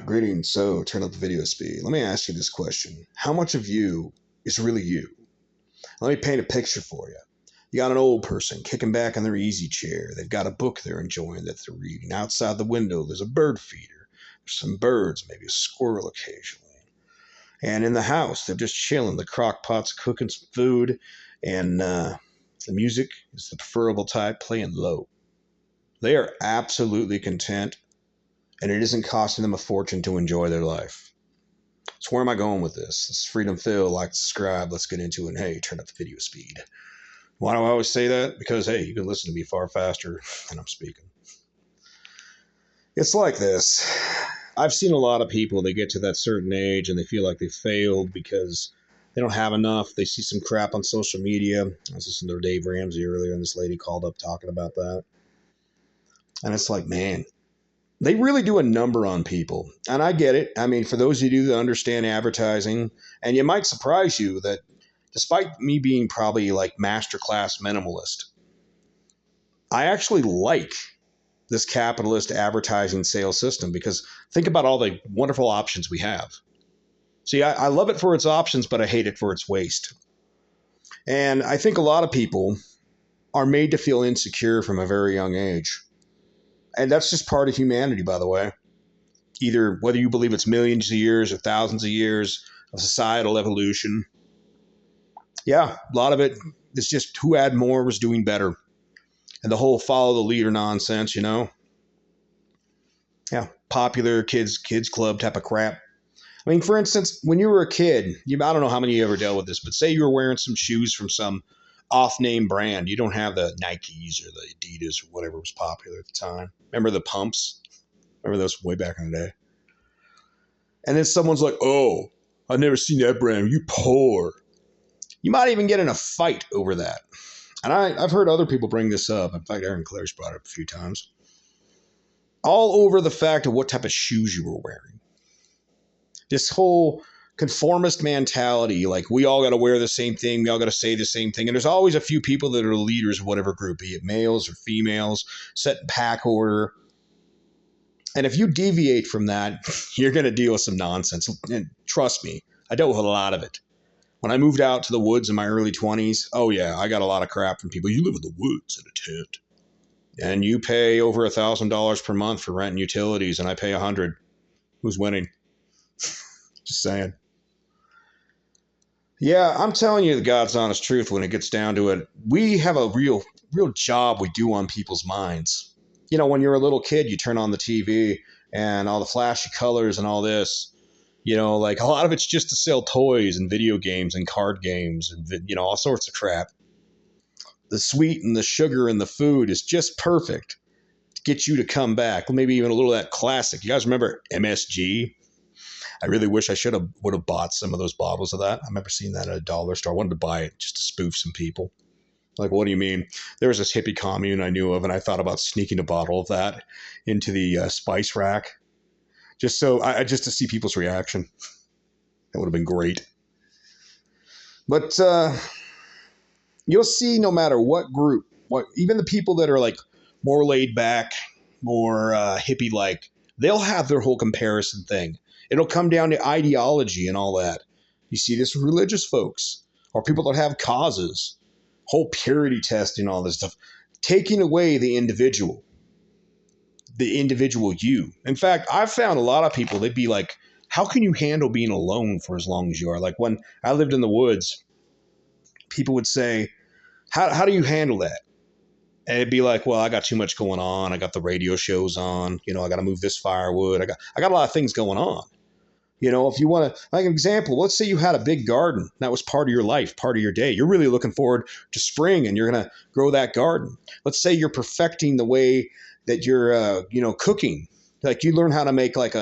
Greetings. So, turn up the video speed. Let me ask you this question. How much of you is really you? Let me paint a picture for you. You got an old person kicking back in their easy chair. They've got a book they're enjoying that they're reading. Outside the window, there's a bird feeder. There's some birds, maybe a squirrel occasionally. And in the house, they're just chilling. The crock pot's cooking some food, and the music is the preferable type, playing low. They are absolutely content, and it isn't costing them a fortune to enjoy their life. So where am I going with this? This is Freedom Phil. Like, subscribe. Let's get into it. And hey, turn up the video speed. Why do I always say that? Because, hey, you can listen to me far faster than I'm speaking. It's like this. I've seen a lot of people, they get to that certain age and they feel like they failed because they don't have enough. They see some crap on social media. I was listening to Dave Ramsey earlier, and this lady called up talking about that. And it's like, man, they really do a number on people. And I get it. I mean, for those of you that understand advertising, and it might surprise you that despite me being probably like masterclass minimalist, I actually like this capitalist advertising sales system, because think about all the wonderful options we have. See, I love it for its options, but I hate it for its waste. And I think a lot of people are made to feel insecure from a very young age. And that's just part of humanity, by the way. Either whether you believe it's millions of years or thousands of years of societal evolution. Yeah, a lot of it is just who had more was doing better. And the whole follow the leader nonsense, you know? Yeah, popular kids club type of crap. I mean, for instance, when you were a kid, I don't know how many of you ever dealt with this, but say you were wearing some shoes from some off-name brand. You don't have the Nikes or the Adidas or whatever was popular at the time. Remember the pumps? Remember those way back in the day? And then someone's like, oh, I've never seen that brand. You poor. You might even get in a fight over that. And I've heard other people bring this up. In fact, Aaron Claire's brought it up a few times. All over the fact of what type of shoes you were wearing. This whole conformist mentality, like we all got to wear the same thing, we all got to say the same thing. And there's always a few people that are leaders of whatever group, be it males or females, set in pack order. And if you deviate from that, you're going to deal with some nonsense. And trust me, I dealt with a lot of it. When I moved out to the woods in my early 20s, oh yeah, I got a lot of crap from people. You live in the woods in a tent, and you pay over $1,000 per month for rent and utilities, and I pay $100. Who's winning? Just saying. Yeah, I'm telling you the God's honest truth when it gets down to it. We have a real job we do on people's minds. You know, when you're a little kid, you turn on the TV and all the flashy colors and all this. You know, like a lot of it's just to sell toys and video games and card games and, you know, all sorts of crap. The sweet and the sugar and the food is just perfect to get you to come back. Maybe even a little of that classic. You guys remember MSG? I really wish I would have bought some of those bottles of that. I remember seeing that at a dollar store. I wanted to buy it just to spoof some people. Like, what do you mean? There was this hippie commune I knew of, and I thought about sneaking a bottle of that into the spice rack. Just to see people's reaction. That would have been great. But you'll see, no matter what group, even the people that are like more laid back, more hippie like, they'll have their whole comparison thing. It'll come down to ideology and all that. You see this with religious folks or people that have causes, whole purity testing, all this stuff, taking away the individual you. In fact, I've found a lot of people, they'd be like, how can you handle being alone for as long as you are? Like when I lived in the woods, people would say, how do you handle that? And it'd be like, well, I got too much going on. I got the radio shows on. You know, I got to move this firewood. I got a lot of things going on. You know, if you want to, like an example, let's say you had a big garden. That was part of your life, part of your day. You're really looking forward to spring and you're going to grow that garden. Let's say you're perfecting the way that you're, cooking. Like you learn how to make like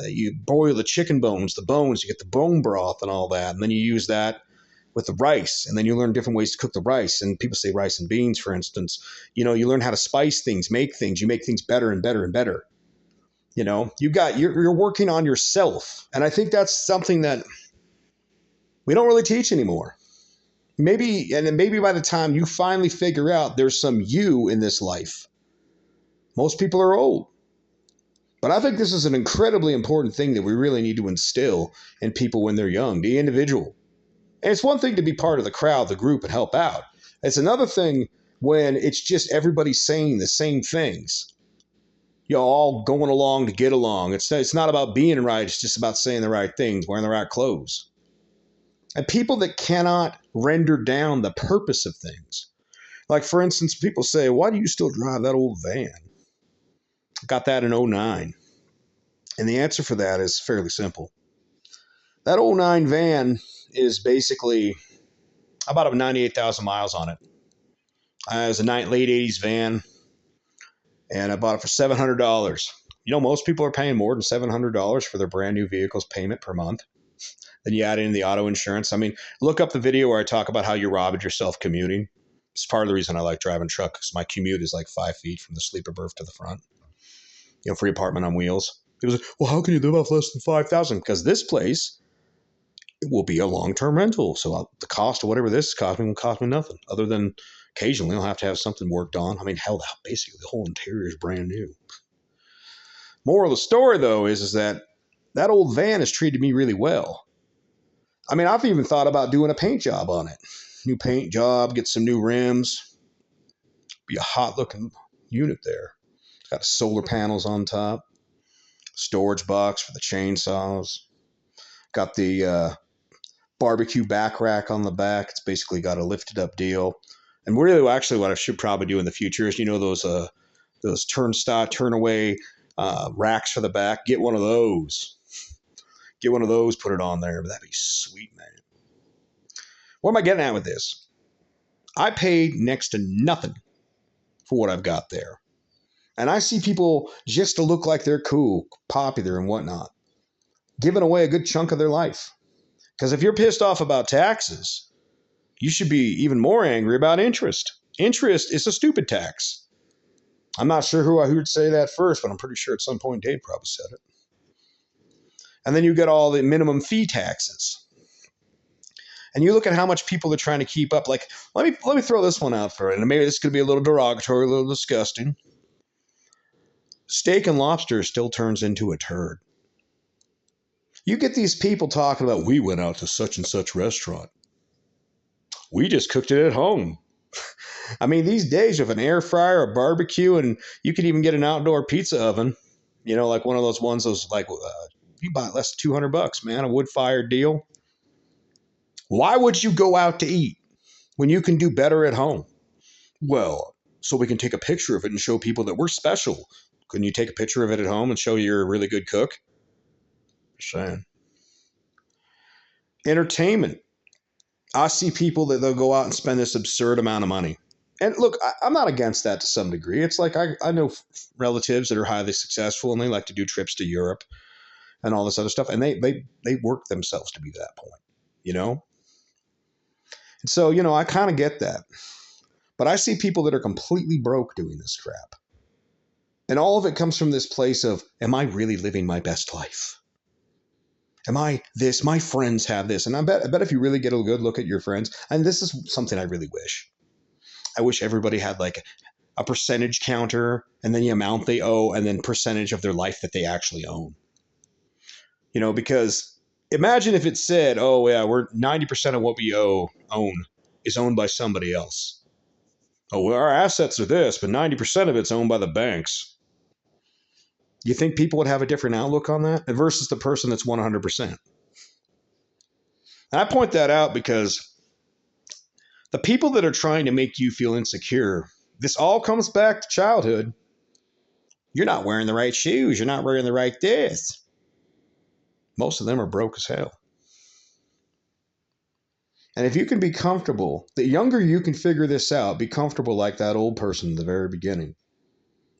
you boil the chicken bones, you get the bone broth and all that. And then you use that with the rice. And then you learn different ways to cook the rice. And people say rice and beans, for instance. You know, you learn how to spice things, make things. You make things better and better and better. You know, you're working on yourself. And I think that's something that we don't really teach anymore. Maybe by the time you finally figure out there's some you in this life, most people are old. But I think this is an incredibly important thing that we really need to instill in people when they're young, the individual. And it's one thing to be part of the crowd, the group, and help out. It's another thing when it's just everybody saying the same things. All going along to get along. It's not about being right. It's just about saying the right things, wearing the right clothes. And people that cannot render down the purpose of things. Like, for instance, people say, why do you still drive that old van? Got that in '09. And the answer for that is fairly simple. That '09 van is basically about 98,000 miles on it. It was a late 80s van, and I bought it for $700. Most people are paying more than $700 for their brand new vehicle's payment per month. Then you add in the auto insurance. I mean, look up the video where I talk about how you robbed yourself commuting. It's part of the reason I like driving truck, because my commute is like 5 feet from the sleeper berth to the front. Free apartment on wheels. People say, well, how can you live off less than $5,000? Because this place, it will be a long-term rental. So the cost of whatever this cost me will cost me nothing, other than occasionally I'll have to have something worked on. I mean, hell, basically the whole interior is brand new. Moral of the story, though, is that old van has treated me really well. I mean, I've even thought about doing a paint job on it. New paint job, get some new rims. Be a hot-looking unit there. It's got solar panels on top. Storage box for the chainsaws. Got the barbecue back rack on the back. It's basically got a lifted up deal. And really, actually, what I should probably do in the future is, those turn away racks for the back. Get one of those. Put it on there. That'd be sweet, man. What am I getting at with this? I paid next to nothing for what I've got there. And I see people, just to look like they're cool, popular, and whatnot, giving away a good chunk of their life. Because if you're pissed off about taxes, you should be even more angry about interest. Interest is a stupid tax. I'm not sure who would say that first, but I'm pretty sure at some point Dave probably said it. And then you get all the minimum fee taxes. And you look at how much people are trying to keep up. Like, let me throw this one out for it. And maybe this could be a little derogatory, a little disgusting. Steak and lobster still turns into a turd. You get these people talking about, we went out to such and such restaurant. We just cooked it at home. I mean, these days you have an air fryer, a barbecue, and you can even get an outdoor pizza oven. Like one of those ones, you buy it less than $200, man, a wood-fired deal. Why would you go out to eat when you can do better at home? Well, so we can take a picture of it and show people that we're special. Couldn't you take a picture of it at home and show you're a really good cook? Just saying. Entertainment. I see people that they'll go out and spend this absurd amount of money. And look, I'm not against that to some degree. It's like I know relatives that are highly successful and they like to do trips to Europe and all this other stuff. And they work themselves to be that point, And so, I kind of get that. But I see people that are completely broke doing this crap. And all of it comes from this place of, am I really living my best life? Am I this? My friends have this. And I bet if you really get a good look at your friends, and this is something I really wish. I wish everybody had like a percentage counter and then the amount they owe and then percentage of their life that they actually own. Because imagine if it said, oh yeah, we're 90% of what we own is owned by somebody else. Oh, well, our assets are this, but 90% of it's owned by the banks. You think people would have a different outlook on that versus the person that's 100%? And I point that out because the people that are trying to make you feel insecure, this all comes back to childhood. You're not wearing the right shoes. You're not wearing the right this. Most of them are broke as hell. And if you can be comfortable, the younger you can figure this out, be comfortable like that old person in the very beginning,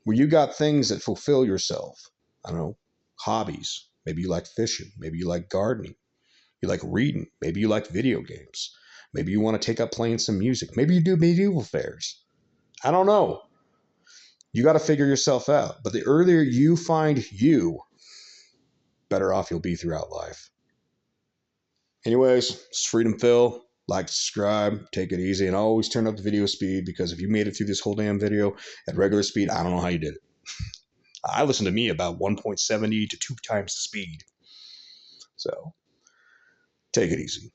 where you got things that fulfill yourself. I don't know, hobbies. Maybe you like fishing. Maybe you like gardening. You like reading. Maybe you like video games. Maybe you want to take up playing some music. Maybe you do medieval fairs. I don't know. You got to figure yourself out. But the earlier you find you, better off you'll be throughout life. Anyways, it's Freedom Phil. Like, subscribe, take it easy, and always turn up the video speed, because if you made it through this whole damn video at regular speed, I don't know how you did it. I listen to me about 1.70 to 2 times the speed. So take it easy.